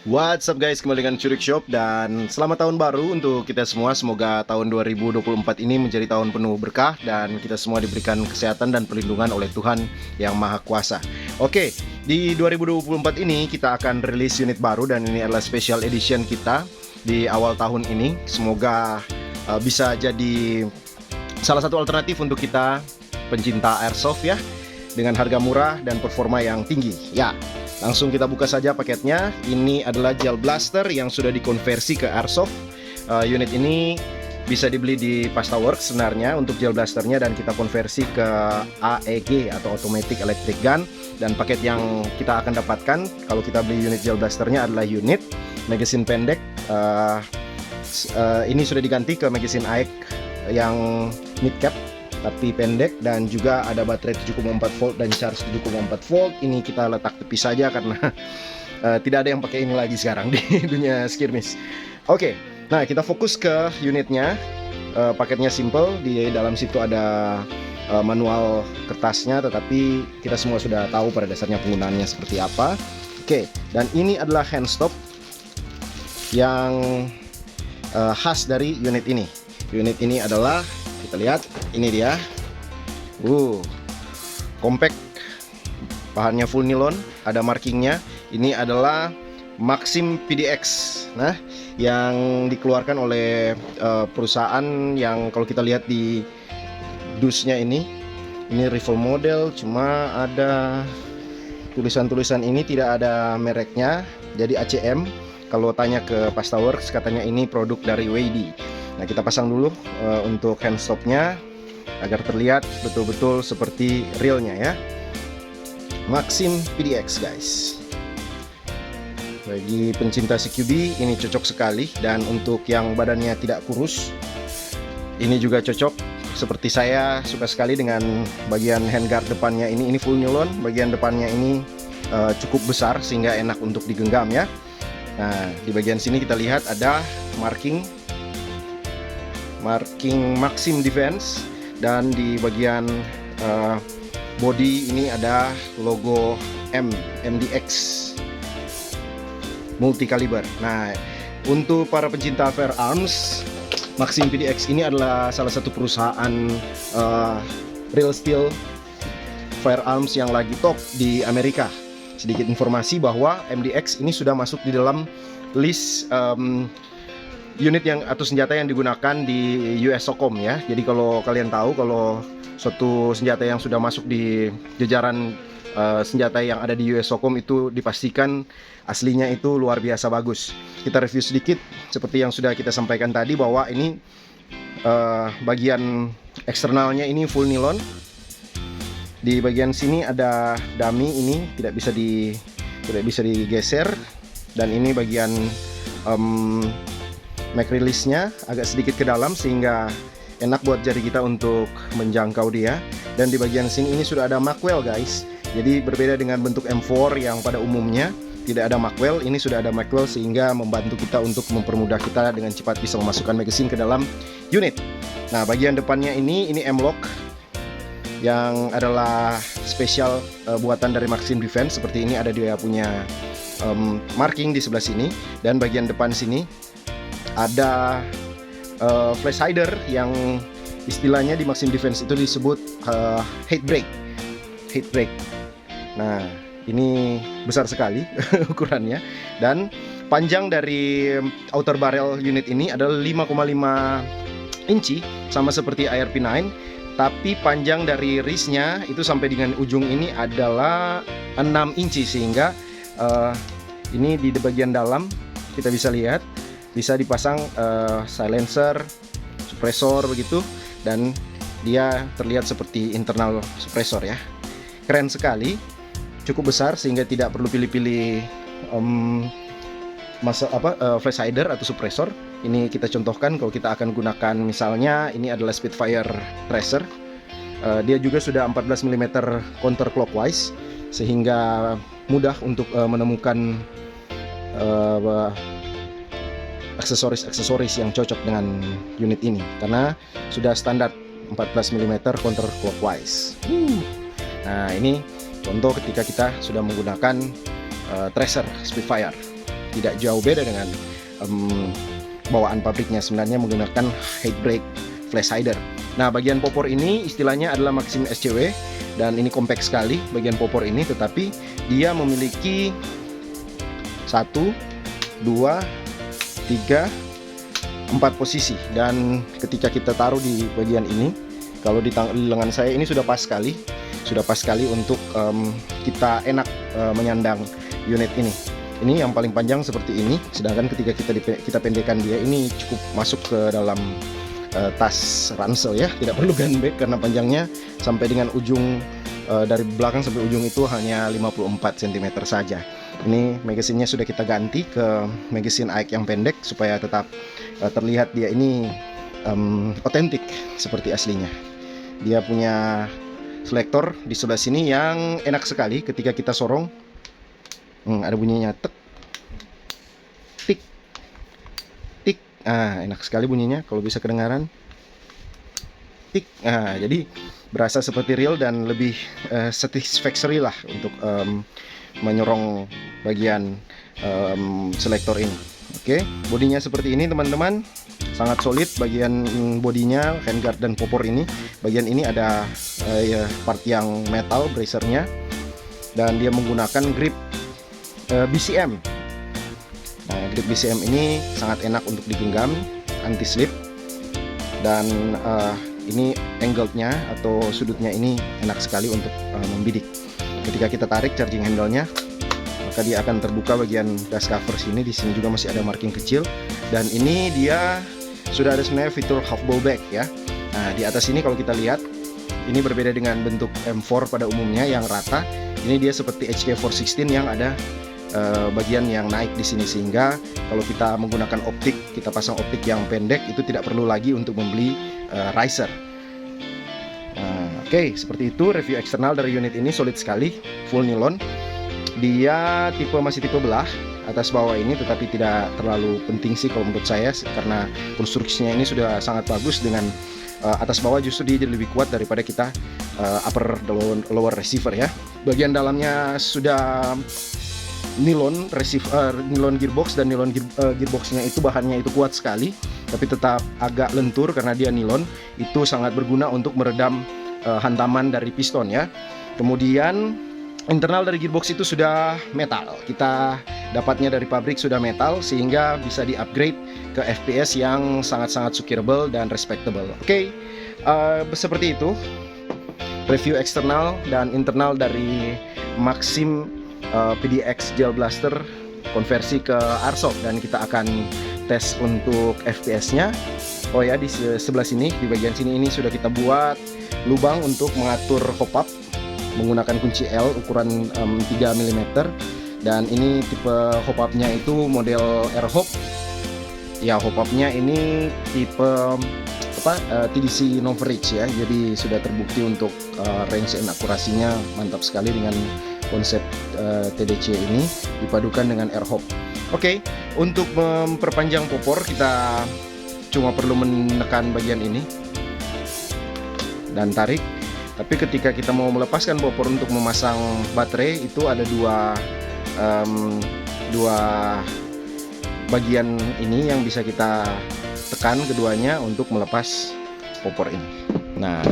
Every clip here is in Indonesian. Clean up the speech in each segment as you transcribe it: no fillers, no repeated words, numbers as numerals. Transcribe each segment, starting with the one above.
What's up guys, kembali dengan Curik Shop dan selamat tahun baru untuk kita semua. Semoga tahun 2024 ini menjadi tahun penuh berkah dan kita semua diberikan kesehatan dan perlindungan oleh Tuhan yang Maha Kuasa. Oke, di 2024 ini kita akan rilis unit baru dan ini adalah special edition kita di awal tahun ini. Semoga bisa jadi salah satu alternatif untuk kita pencinta airsoft ya, dengan harga murah dan performa yang tinggi ya. Langsung kita buka saja paketnya. Ini adalah gel blaster yang sudah dikonversi ke airsoft. Unit ini bisa dibeli di Pastaworks sebenarnya untuk gel blasternya, dan kita konversi ke AEG atau Automatic Electric Gun. Dan paket yang kita akan dapatkan kalau kita beli unit gel blasternya adalah unit magazine pendek. Ini sudah diganti ke magazine AEG yang mid cap tapi pendek, dan juga ada baterai 7,4 volt dan charge 7,4 volt. Ini kita letak tepi saja karena tidak ada yang pakai ini lagi sekarang di dunia skirmish. Oke, nah kita fokus ke unitnya. Paketnya simple, di dalam situ ada manual kertasnya, tetapi kita semua sudah tahu pada dasarnya penggunaannya seperti apa. Oke, dan ini adalah hand stop yang khas dari unit ini. Unit ini adalah, kita lihat, ini dia. Compact, bahannya full nilon, ada markingnya. Ini adalah Maxim PDX, nah, yang dikeluarkan oleh perusahaan yang kalau kita lihat di dusnya ini rifle model, cuma ada tulisan-tulisan ini, tidak ada mereknya, jadi ACM. Kalau tanya ke Pastaworks katanya ini produk dari WD. Nah, kita pasang dulu untuk handstopnya agar terlihat betul-betul seperti realnya ya. Maxim PDX guys. Bagi pencinta CQB ini cocok sekali, dan untuk yang badannya tidak kurus ini juga cocok. Seperti saya suka sekali dengan bagian handguard depannya ini full nylon. Bagian depannya ini cukup besar sehingga enak untuk digenggam ya. Nah, di bagian sini kita lihat ada marking Maxim Defense, dan di bagian body ini ada logo MDX multi caliber. Nah, untuk para pencinta firearms, Maxim PDX ini adalah salah satu perusahaan real steel firearms yang lagi top di Amerika. Sedikit informasi bahwa MDX ini sudah masuk di dalam list unit yang atau senjata yang digunakan di US SOCOM ya. Jadi kalau kalian tahu, kalau suatu senjata yang sudah masuk di jajaran senjata yang ada di US SOCOM itu dipastikan aslinya itu luar biasa bagus. Kita review sedikit seperti yang sudah kita sampaikan tadi, bahwa ini bagian eksternalnya ini full nilon. Di bagian sini ada dummy, ini tidak bisa digeser, dan ini bagian mag release-nya agak sedikit ke dalam sehingga enak buat jari kita untuk menjangkau dia. Dan di bagian sini ini sudah ada magwell guys. Jadi berbeda dengan bentuk M4 yang pada umumnya tidak ada magwell, ini sudah ada magwell sehingga membantu kita untuk mempermudah kita dengan cepat bisa memasukkan magazine ke dalam unit. Nah, bagian depannya ini M-lock yang adalah spesial buatan dari Maxim Defense. Seperti ini ada dia punya marking di sebelah sini, dan bagian depan sini ada flash hider yang istilahnya di Maxim Defense itu disebut head brake. Nah, ini besar sekali ukurannya, dan panjang dari outer barrel unit ini adalah 5,5 inci sama seperti ARP9, tapi panjang dari wrist-nya itu sampai dengan ujung ini adalah 6 inci, sehingga ini di bagian dalam kita bisa lihat bisa dipasang silencer, suppressor begitu, dan dia terlihat seperti internal suppressor ya. Keren sekali, cukup besar sehingga tidak perlu pilih-pilih flash hider atau suppressor. Ini kita contohkan kalau kita akan gunakan, misalnya ini adalah Spitfire Tracer. Dia juga sudah 14 mm counterclockwise sehingga mudah untuk menemukan aksesoris yang cocok dengan unit ini karena sudah standar 14 mm counterclockwise. Nah, ini contoh ketika kita sudah menggunakan Tracer Spitfire. tidak jauh beda dengan bawaan pabriknya, sebenarnya menggunakan head brake flash hider. Nah, bagian popor ini istilahnya adalah Maxim SCW, dan ini compact sekali bagian popor ini, tetapi dia memiliki 1, 2, 3, 4 posisi. Dan ketika kita taruh di bagian ini, kalau di lengan saya ini sudah pas sekali untuk kita enak menyandang unit ini. Ini yang paling panjang seperti ini, sedangkan ketika kita pendekkan dia, ini cukup masuk ke dalam tas ransel ya, tidak perlu gun bag karena panjangnya sampai dengan ujung dari belakang sampai ujung itu hanya 54 cm saja. Ini magasinnya sudah kita ganti ke magasin AEK yang pendek supaya tetap terlihat dia ini otentik seperti aslinya. Dia punya selektor di sebelah sini yang enak sekali ketika kita sorong. Ada bunyinya tek, tik, tik. Enak sekali bunyinya kalau bisa kedengaran. Tik. Jadi berasa seperti real dan lebih satisfactory lah untuk menyorong bagian selektor ini. Oke, bodinya seperti ini teman-teman, sangat solid bagian bodinya, handguard dan popor ini. Bagian ini ada part yang metal bracernya, dan dia menggunakan grip BCM. Nah, grip BCM ini sangat enak untuk digenggam, anti slip, dan ini angle-nya atau sudutnya ini enak sekali untuk membidik. Ketika kita tarik charging handle-nya, maka dia akan terbuka bagian dust cover sini. Di sini juga masih ada marking kecil, dan ini dia sudah ada sebenarnya fitur half bowl bag ya. Nah, di atas ini kalau kita lihat, ini berbeda dengan bentuk M4 pada umumnya yang rata. Ini dia seperti HK416 yang ada bagian yang naik di sini, sehingga kalau kita menggunakan optik, kita pasang optik yang pendek, itu tidak perlu lagi untuk membeli riser. Oke, seperti itu review eksternal dari unit ini. Solid sekali, full nilon. Dia masih tipe belah atas bawah ini, tetapi tidak terlalu penting sih kalau menurut saya, karena konstruksinya ini sudah sangat bagus. Dengan atas bawah justru dia lebih kuat daripada kita upper lower receiver ya. Bagian dalamnya sudah nilon nilon gearbox, dan nilon gearboxnya itu bahannya itu kuat sekali, tapi tetap agak lentur karena dia nilon. Itu sangat berguna untuk meredam hantaman dari piston ya. Kemudian internal dari gearbox itu sudah metal, kita dapatnya dari pabrik sudah metal, sehingga bisa di-upgrade ke FPS yang sangat-sangat securable dan respectable. Oke, seperti itu review eksternal dan internal dari Maxim PDX Gel Blaster konversi ke Airsoft, dan kita akan tes untuk FPS-nya. Oh ya, di sebelah sini, di bagian sini ini sudah kita buat lubang untuk mengatur hop up menggunakan kunci L ukuran 3 mm, dan ini tipe hop up-nya itu model air hop. Ya, hop up-nya ini tipe TDC Noveridge ya, jadi sudah terbukti untuk range and akurasinya mantap sekali dengan konsep TDC ini dipadukan dengan air hop. Oke, untuk memperpanjang popor kita cuma perlu menekan bagian ini dan tarik. Tapi ketika kita mau melepaskan popor untuk memasang baterai, itu ada dua bagian ini yang bisa kita tekan keduanya untuk melepas popor ini. Nah,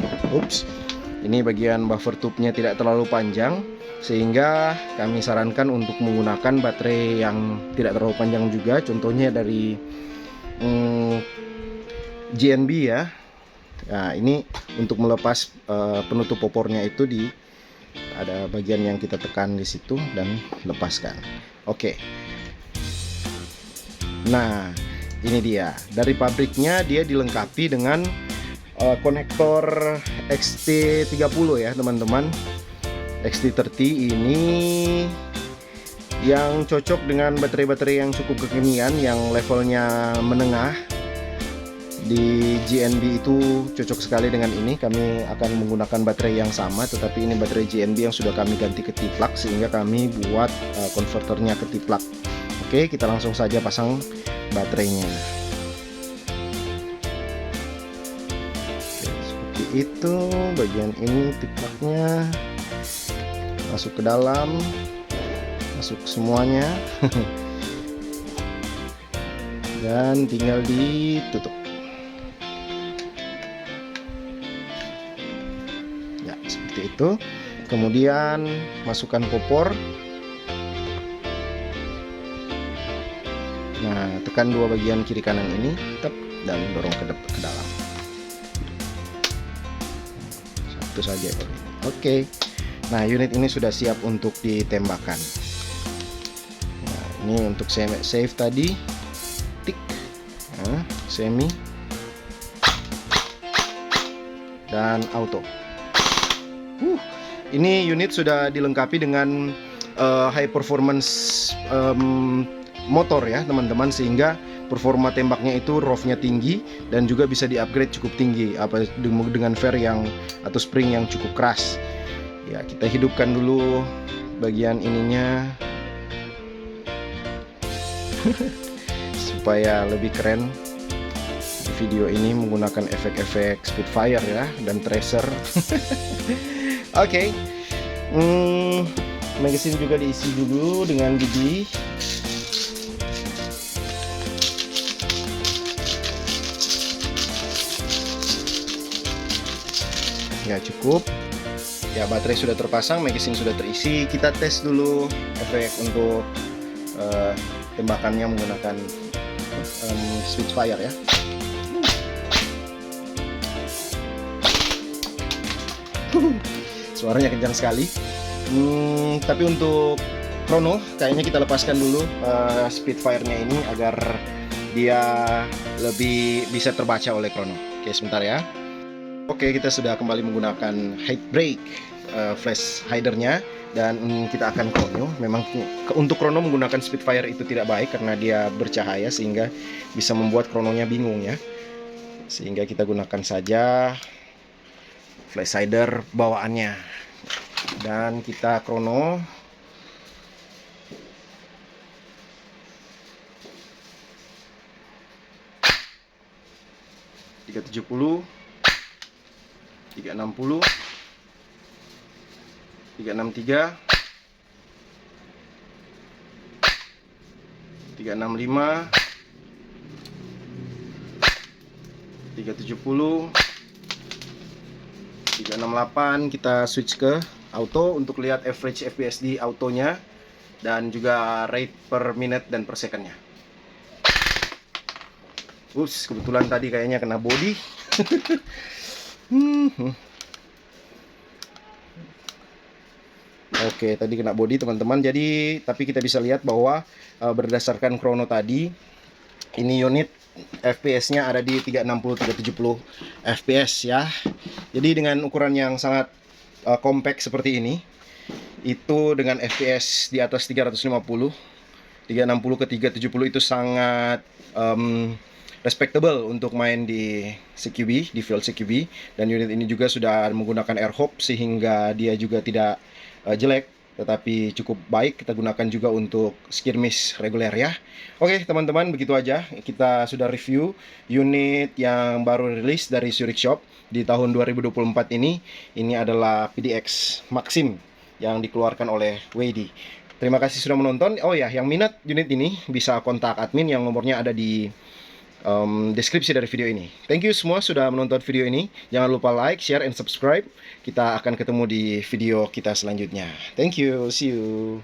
ini bagian buffer tube-nya tidak terlalu panjang, sehingga kami sarankan untuk menggunakan baterai yang tidak terlalu panjang juga. Contohnya dari GNB ya. Nah, ini untuk melepas penutup popornya itu ada bagian yang kita tekan di situ dan lepaskan. Oke. Nah, ini dia. Dari pabriknya dia dilengkapi dengan konektor XT30 ya, teman-teman. XT30 ini yang cocok dengan baterai-baterai yang cukup kekinian, yang levelnya menengah. Di GNB itu cocok sekali dengan ini. Kami akan menggunakan baterai yang sama, tetapi ini baterai GNB yang sudah kami ganti ke T-plug, sehingga kami buat konverternya ke T-plug. Oke, kita langsung saja pasang baterainya. Oke, seperti itu. Bagian ini T-plugnya masuk ke dalam, masuk semuanya. dan tinggal ditutup. Ya, seperti itu. Kemudian masukkan kopor. Nah, tekan dua bagian kiri kanan ini, dan dorong ke dalam. Satu saja. Oke. Nah, unit ini sudah siap untuk ditembakkan. Nah, ini untuk save tadi, tik, nah, semi, dan auto. Ini unit sudah dilengkapi dengan high performance motor ya teman-teman, sehingga performa tembaknya itu ROV-nya tinggi dan juga bisa di-upgrade cukup tinggi dengan fair atau spring yang cukup keras. Ya, kita hidupkan dulu bagian ininya supaya lebih keren. Video ini menggunakan efek-efek Spitfire ya dan tracer. Oke. Magazine juga diisi dulu dengan BB. Ya, cukup. Ya, baterai sudah terpasang, magazine sudah terisi. Kita tes dulu efek untuk tembakannya menggunakan Spitfire ya. Suaranya kencang sekali. Tapi untuk chrono kayaknya kita lepaskan dulu Spitfire-nya ini agar dia lebih bisa terbaca oleh chrono. Oke, sebentar ya. Oke, kita sudah kembali menggunakan head brake flash hidernya, dan kita akan chrono. Memang untuk chrono menggunakan Spitfire itu tidak baik karena dia bercahaya sehingga bisa membuat chrononya bingung ya. Sehingga kita gunakan saja flash hider bawaannya, dan kita chrono. Tiga 360, 363, 365, 370, 368. Kita switch ke auto untuk lihat average FPS di autonya dan juga rate per minute dan per secondnya. Kebetulan tadi kayaknya kena body. Oke, tadi kena body teman-teman. Jadi, tapi kita bisa lihat bahwa berdasarkan chrono tadi, ini unit FPS-nya ada di 360-370 FPS ya. Jadi dengan ukuran yang sangat compact seperti ini, itu dengan FPS di atas 350, 360 ke 370 itu sangat respectable untuk main di CQB, di field CQB. Dan unit ini juga sudah menggunakan AirHop sehingga dia juga tidak jelek, tetapi cukup baik. Kita gunakan juga untuk skirmish reguler ya. Oke teman-teman, begitu aja kita sudah review unit yang baru rilis dari Zurich Shop di tahun 2024 ini. Ini adalah PDX Maxim yang dikeluarkan oleh WD. Terima kasih sudah menonton. Oh ya, yang minat unit ini bisa kontak admin yang nomornya ada di deskripsi dari video ini. Thank you semua sudah menonton video ini. Jangan lupa like, share, and subscribe. Kita akan ketemu di video kita selanjutnya. Thank you, see you.